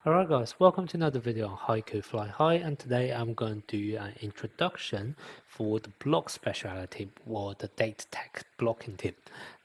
Alright guys, welcome to another video on Haiku Fly High, and today I'm going to do an introduction for the block specialty or the data tech blocking team.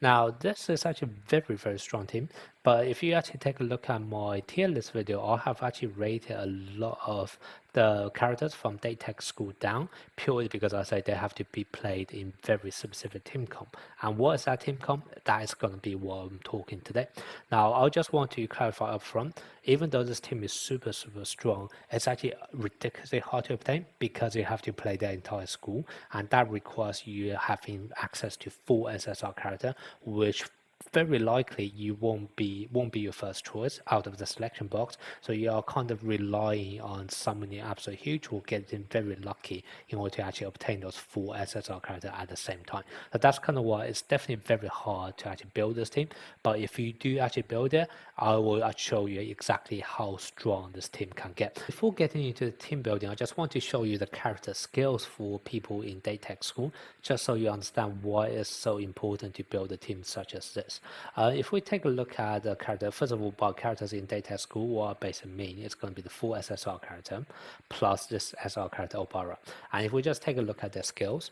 Now this is actually a very strong team, but if you actually take a look at my tier list video, I have actually rated a lot of the characters from data tech school down purely because I say they have to be played in very specific team comp. And what is that team comp? That is going to be what I'm talking today. Now I just want to clarify up front, even though this team is super strong, it's actually ridiculously hard to obtain because you have to play the entire school, and that requires you having access to full SSR character, which very likely you won't be your first choice out of the selection box. So you are kind of relying on summoning absolute huge or getting very lucky in order to actually obtain those full SSR character at the same time. So that's kind of why it's definitely very hard to actually build this team. But if you do actually build it, I will show you exactly how strong this team can get. Before getting into the team building, I just want to show you the character skills for people in data tech school, just so you understand why it's so important to build a team such as this. If we take a look at the character, first of all, by characters in data tech school, what basically mean it's going to be the full SSR character plus this SR character Obara. And if we just take a look at their skills,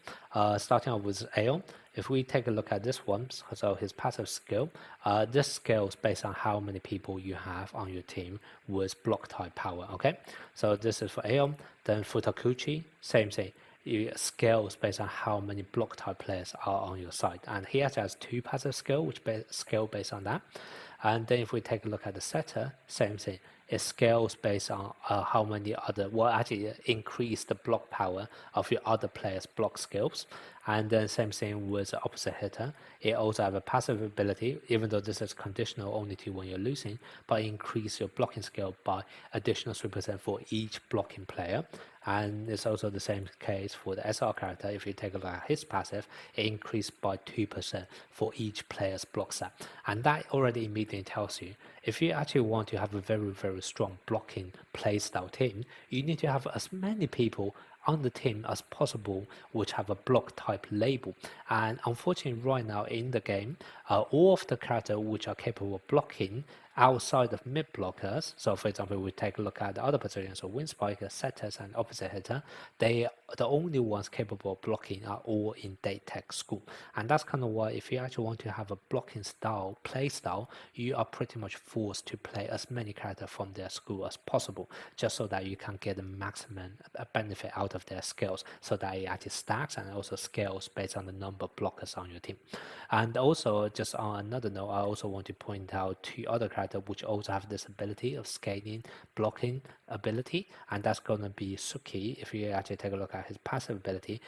starting off with Aeon, if we take a look at this one, so his passive skill, this scales based on how many people you have on your team with block type power, okay? So this is for Aeon, then for Takuchi, same thing. It scales based on how many block type players are on your side. And he actually has two passive skill, which scale based on that. And then if we take a look at the setter, same thing. It scales based on how many other, well, actually increase the block power of your other players' block skills. And then same thing with the opposite hitter. It also have a passive ability, even though this is conditional only to when you're losing, but increase your blocking skill by additional 3% for each blocking player. And it's also the same case for the SR character. If you take a look at his passive, it increased by 2% for each player's block set. And that already immediately tells you, if you actually want to have a very strong blocking playstyle team, you need to have as many people on the team as possible which have a block type label. And unfortunately right now in the game, all of the characters which are capable of blocking outside of mid blockers, so for example we take a look at the other positions, so wind spiker, setters and opposite hitter, they the only ones capable of blocking are all in data tech school. And that's kind of why if you actually want to have a blocking style, play style, you are pretty much forced to play as many characters from their school as possible, just so that you can get the maximum benefit out of their skills, so that it actually stacks and also scales based on the number of blockers on your team. And also, just on another note, I also want to point out two other characters which also have this ability of scaling, blocking ability, and that's going to be Suki. If you actually take a look at his passive ability,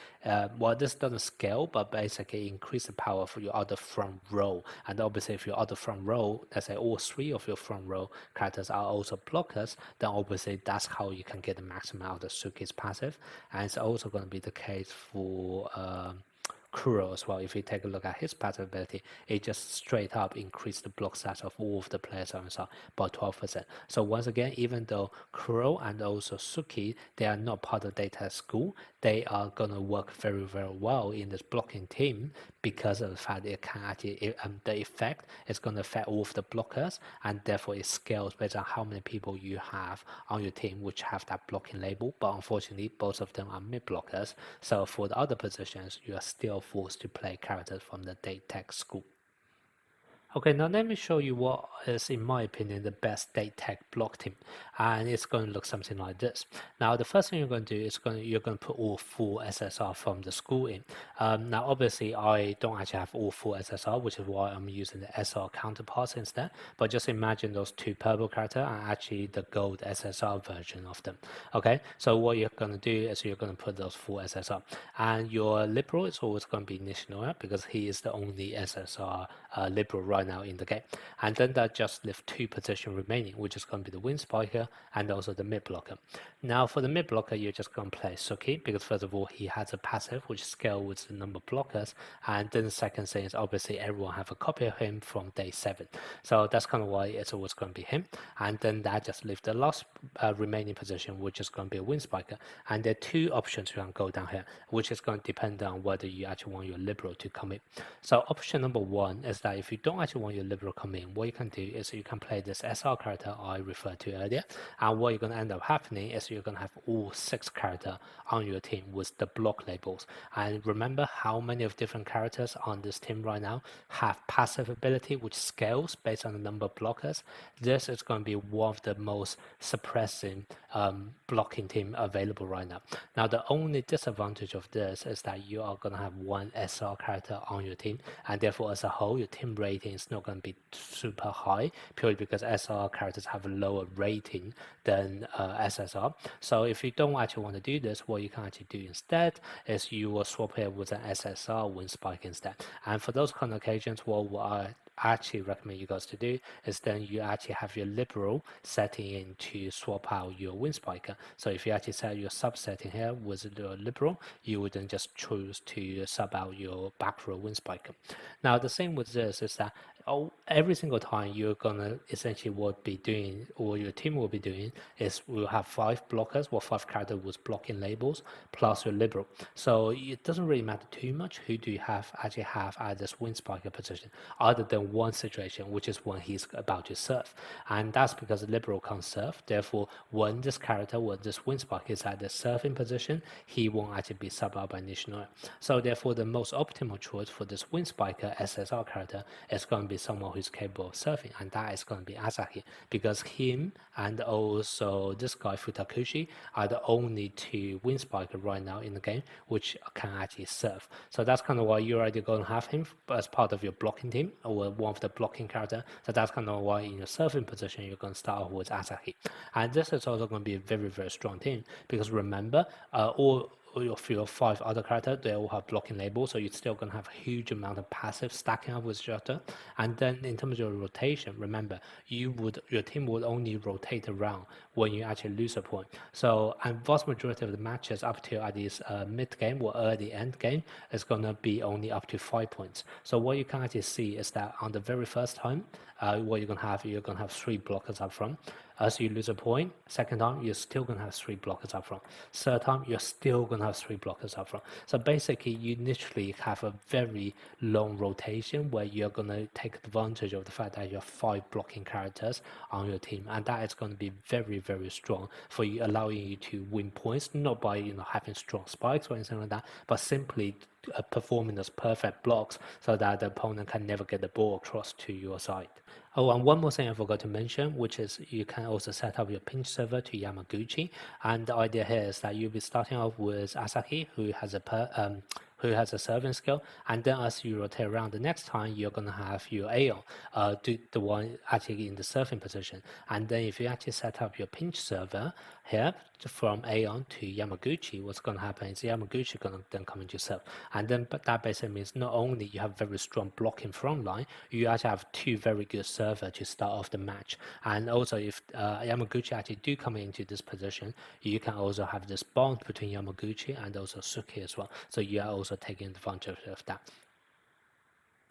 well, this doesn't scale, but basically increase the power for your other front row. And obviously, if your other front row, let's say all three of your front row characters are also blockers, then obviously that's how you can get the maximum out of Suki's passive. And it's also going to be the case for Kuro as well. If you take a look at his passive ability, it just straight up increased the block stats of all of the players on the side by 12%. So once again, even though Kuro and also Suki, they are not part of data school, they are gonna work very well in this blocking team because of the fact it can actually, the effect is gonna affect all of the blockers, and therefore it scales based on how many people you have on your team which have that blocking label. But unfortunately, both of them are mid blockers. So for the other positions, you are still forced to play characters from the data tech school. Okay, now let me show you what is, in my opinion, the best data tech block team, and it's going to look something like this. Now, the first thing you're going to do is you're going to put all full SSR from the school in. Now, obviously, I don't actually have all full SSR, which is why I'm using the SR counterparts instead. But just imagine those two purple characters are actually the gold SSR version of them. Okay, so what you're going to do is you're going to put those full SSR, and your liberal is always going to be Nishinoya because he is the only SSR liberal right now in the game. And then that just left two positions remaining, which is going to be the wind spiker and also the mid blocker. Now for the mid blocker, you're just going to play Suki because first of all, he has a passive which scales with the number of blockers. And then the second thing is obviously everyone have a copy of him from day 7. So that's kind of why it's always going to be him. And then that just leaves the last remaining position, which is going to be a wind spiker. And there are two options you can go down here, which is going to depend on whether you actually want your liberal to come in. So option number 1 is that if you don't actually want your liberal come in, what you can do is you can play this SR character I referred to earlier, And what you're going to end up happening is you're going to have all 6 characters on your team with the block labels. And remember how many of different characters on this team right now have passive ability which scales based on the number of blockers. This is going to be one of the most suppressing blocking team available right now. Now the only disadvantage of this is that you are going to have one SR character on your team, and therefore as a whole your team rating is not going to be super high, purely because SR characters have a lower rating than SSR. So if you don't actually want to do this, what you can actually do instead is you will swap it with an SSR win spike instead. And for those kind of occasions, what I actually recommend you guys to do is then you actually have your liberal setting in to swap out your win spiker. So if you actually set your sub setting here with the liberal, you would then just choose to sub out your back row win spiker. Now the same with this is that every single time you're gonna essentially be doing, or your team will be doing, is we'll have 5 blockers, or 5 characters with blocking labels plus your liberal. So it doesn't really matter too much who do you actually have at this win spiker position, other than one situation, which is when he's about to serve. And that's because the liberal can't serve. Therefore, when this character or this win spiker is at the serving position, he won't actually be sub out by Nishinoya. So therefore, the most optimal choice for this win spiker SSR character is going to be someone who's capable of serving, and that is going to be Asahi, because him and also this guy Futakushi are the only 2 win spiker right now in the game which can actually serve. So that's kind of why you're already going to have him as part of your blocking team, or one of the blocking character. So that's kind of why in your serving position you're going to start off with Asahi. And this is also going to be a very, very strong team, because remember, all of your 5 other characters, they all have blocking labels, so you're still going to have a huge amount of passive stacking up with each other. And then in terms of your rotation, remember, your team would only rotate around when you actually lose a point. So, and vast majority of the matches up to at this mid game or early end game is going to be only up to 5 points. So what you can actually see is that on the very first time, what you're going to have 3 blockers up front. As you lose a point, second time, you're still going to have 3 blockers up front. Third time, you're still going to have 3 blockers up front. So basically, you literally have a very long rotation where you're going to take advantage of the fact that you have 5 blocking characters on your team. And that is going to be very, very strong for you, allowing you to win points, not by having strong spikes or anything like that, but simply performing those perfect blocks so that the opponent can never get the ball across to your side. Oh, and one more thing I forgot to mention, which is you can also set up your pinch server to Yamaguchi. And the idea here is that you'll be starting off with Asahi, who has a serving skill, and then as you rotate around the next time, you're going to have your Aeon, the one actually in the serving position. And then if you actually set up your pinch server here from Aeon to Yamaguchi, what's going to happen is Yamaguchi going to then come into serve. And then that basically means not only you have very strong blocking front line, you actually have 2 very good server to start off the match. And also if Yamaguchi actually do come into this position, you can also have this bond between Yamaguchi and also Suki as well. So you are also taking advantage of that.